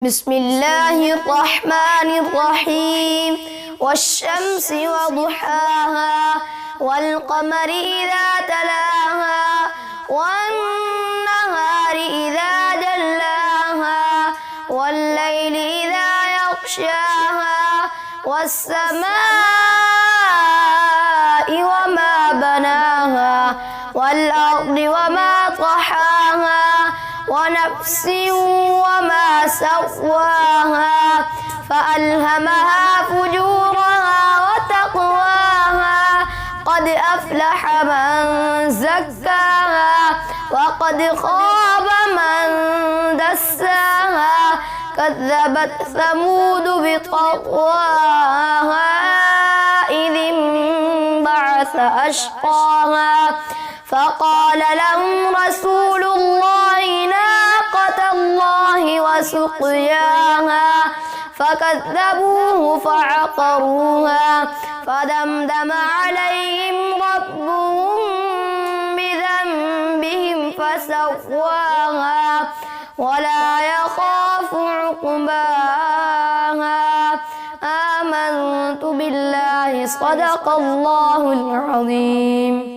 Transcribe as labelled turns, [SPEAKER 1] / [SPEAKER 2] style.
[SPEAKER 1] بسم الله الرحمن الرحيم والشمس وضحاها والقمر إذا تلاها والنهار إذا جلاها والليل إذا يغشاها والسماء وما بناها والأرض وما طحاها ونفس وما سواها فألهمها فجورها وتقواها قد أفلح من زكاها وقد خاب من دساها كذبت ثمود بطغواها إذ انبعث أشقاها فقال لهم رسول الله ناقة الله وسقياها فكذبوه فعقروها فدمدم عليهم ربهم بذنبهم فسواها ولا يخاف عقباها. آمنت بالله صدق الله العظيم.